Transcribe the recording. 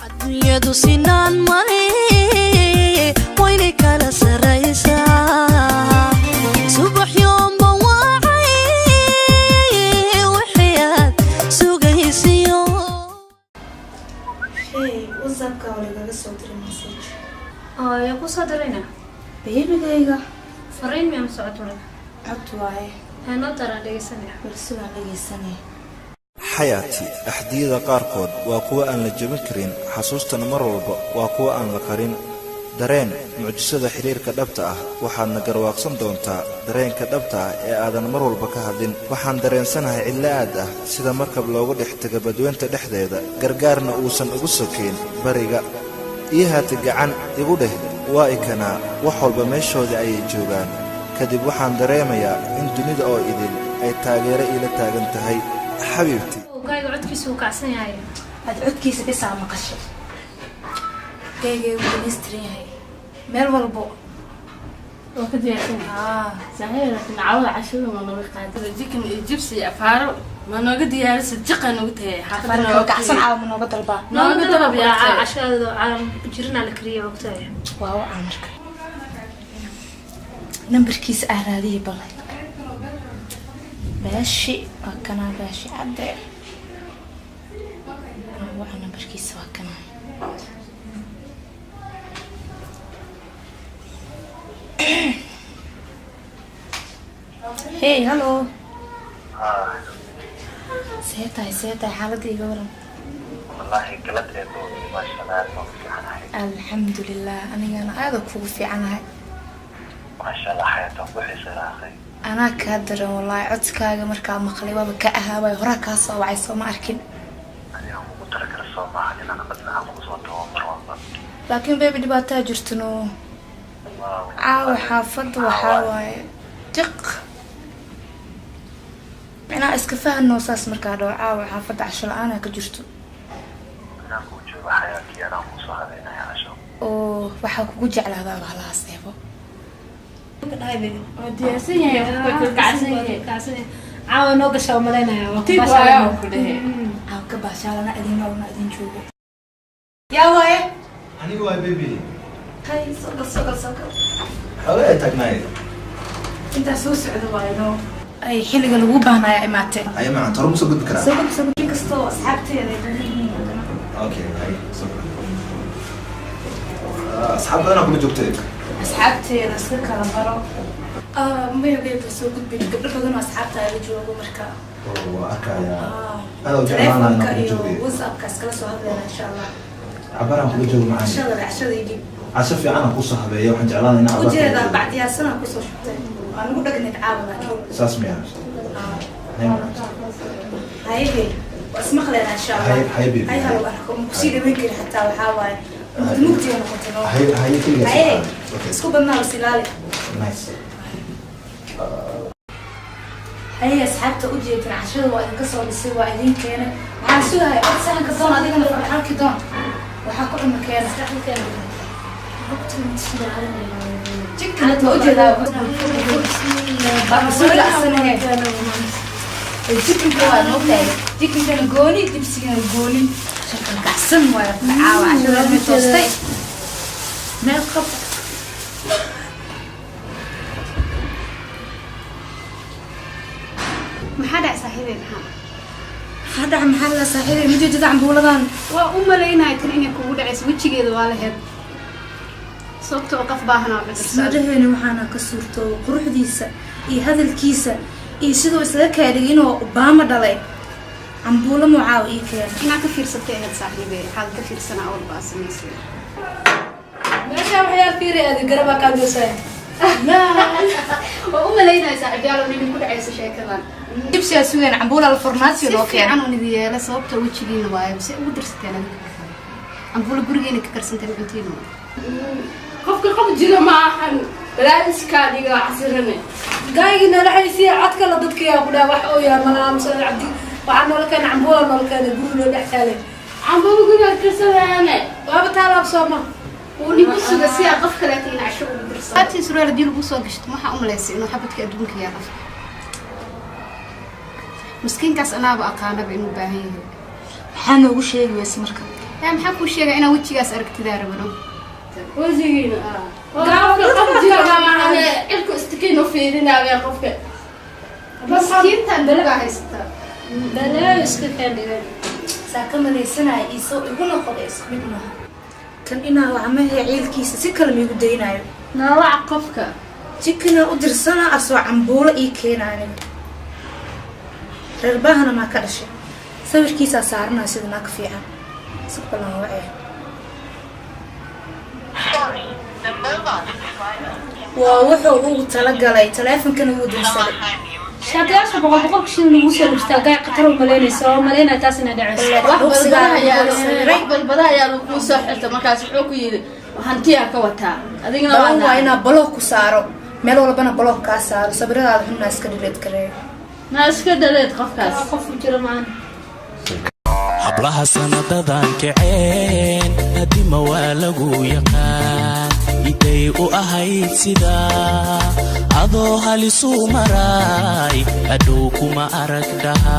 adduunyadu sinaan mari wayna kala saraysaa subax yoomba wacay waxaad sugaysiyo whatsappka wali laga soo diray message ya ku soo dirayna baybigayga fariin ma socotay cod waaye ana tara dhageysanay balsida dhageysanay حياتي أحديدا قاركود وقوة أن لجبن كرين حسوستنا مرولبا وقوة أن لقرين درين معجسة حرير كدبتا وحان نقر واقصن دونتا درين كدبتا آدان مرولبا كهدين وحان درين سنة علاادة سيدا مركب لوغو دحتاق بدوين تدحديدا قرقارنا أوسن أقصكين بريقا إيها تقعان إغوده وايكنا وحول بميشو دي أي جوغان كدب وحان دريميا إن دونيد أو إذن أي تاغير إلى تاغنتهي حبيبتي وكاي عدكيسو كعسن yahay ad codkiisa ka saama qashay geeyay uu ministriyahay meel walbo oo ka diyaarsan saahayna tinacawda cashada ma naga qaadada jikin jibsi afaaro ma naga diyaarsan jiqan ugu tahay xaafadna ka xasan caaw nooga dalba nooga dalba ya cashada aan jirina la kariyo waqtiga waaw amarka numberkiisa aaraadiye balay باشي وكنا باشي عدي وعنا بركيس وكنا هاي هلو سيتاي حالتي قورم والله قلت ما شاء الله الحمد لله أنا هذا كوفي عنها ما شاء الله حياتك وحشة أخي أنا كادر والله عدكاga marka maqlay waba ka ahaabay hora ka soo wacay soo ma arkin أنا أقول ترك الصومعة أنا بس أنا مقصود مرة laakiin baby dhibaato jirtano caawa xaafad waxa waaye tiq mina iska fahno saas marka dhaw caawa xaafad casho la'aan ka jirto أنا أقول شو حياتي أنا مصاب هنا يا عشو oo waxa kugu jeclaadaa walaha seebo diyaarsan yahay ku kacsan yahay caawa noo gasho maleynaya tib waa ku dhahay aan ka baashaalana idin joogo yaa waaye أنا واي بيبي hay soo حوالي تقناي inta soo socdo waayno ay xilliga lagu baahnaa imaatay أي ما ترى مسوق بكرة soo kasto asxaabteeda أوكي هاي صبر أصحاب أنا كل جوكتك asxaabteeda iska kala baro mayagayba soo gudbin gabdho badan oo asxaabtaada joogo marka وأكايا أنا وجعلنا telefonka أنا كل iyo جوكي whatsappka iskala soo hadlayna insha allah عبارة عن كل جوك معي cashada idib عشان أنا قصة هبية وحن جعلنا هنا ujeeda bacdiyaa sana kusoo shubtay aan ugu dhagneed caawa laakiin ساسميها haye wasmaqleena insha allah هاي بيبي hay halo arko kusii dhaweyn kari xataa waxaa waaye mugtiga noqotay هاي كل haye أوكي isku badnaa wasilaale نايس haye asxaabta ujeedin cashada waa idinka soo dhisay waa idin keenay waxaan sugahay cod saxanka doon adigana farxalki doon waxaa ku cuna keena jikan ma ujeedaa barbasuula asanahe jikanka waa moogtahay jikankana gooni dibsigana gooni shakal kacsan waaya caawa cashada ma toostay meel qab maxaa dhac saaxiibay maxaa hadda maxaa la saaxiibay mujeedada cambuuladan waa u maleynaya tan inay kugu dhacayso wejigeeda waa laheyd sababta oo qof baahan oo dhacayso ismadaheena waxaana ka suurto quruxdiisa iyo hadalkiisa iyo sidoo isaga kaadhig inuu Obama dhalay cambuulo mucaaw ii keen inaa ka fiirsatay ahayd saaxiibay xaal ka fiirsana awal baa samaysay meesha waxyaal fiiri aad garaba ka goosay waa u maleynaya saaxiibayaal oo inay ku dhacayso sheekadan dibsiga suugan cambuula la farmaasiyo loo keen fiican oo nidi yeela sababta wejigeena waayo si ugu dirsateen cambuulo gurigeena ka karsanteen cuntiina qofka qof jira ma ahan balaaska diga casirane gaayina dhaxaysiya codka la dadka yaa ku dhaa wax oo yaa malaamsan cabdi waxa noo keen cambuula noo keen guri loo dhaxtaalay cambuulo guriga kasanaane waaba taalaab sooma uu nigu suga si aan qof kale tiin casho ugu dirsan hatii suuraal dil ugu soo gashto waxa u maleysay inuu xabadka adduunka yaa qof مسكين كاس أنا بقى أنا بإنه باهي waxaa noogu sheegi weyse marka yaa maxaa kuu sheegay inaa wejigaas aragtidaa rabano وزينا قافك قف جيرا معنا إلكو استكينو في ذنا قفك maskiintan dalagaa haysataa balaa iska keenay saakamadaysanaya isoo igu noqday isku mid maaha kan inaa wacmaha ciilkiisa si kale miigu daynayo نوع قفك jikina u dirsana asoo cambuulo ii keenayo reer baahana maa ka dhashay sawirkiisaa saaranaya sida naag fiican si balan wacee waa wuxuu ugu talagalay taleefonkana wuu dirsaday شادياش بقول كشين الموسى مستقع قطر وملينا سوا ملينا تاسنا دعس بالبداية لو صحت ما كاس حكوا يدي وهنتيها كوتا أدينا balan waa inaa baloog ku saaro meel walbana baloog kaa saaro sawiradaada xunna iska dhileed kareeyo ناس كده ليت قفكاس قف جرا معنا hablaha sanadadan kaceen hadima waa lagu yaqaan iday u ahayd sida adoo halisu maray adhow kuma arag dhaha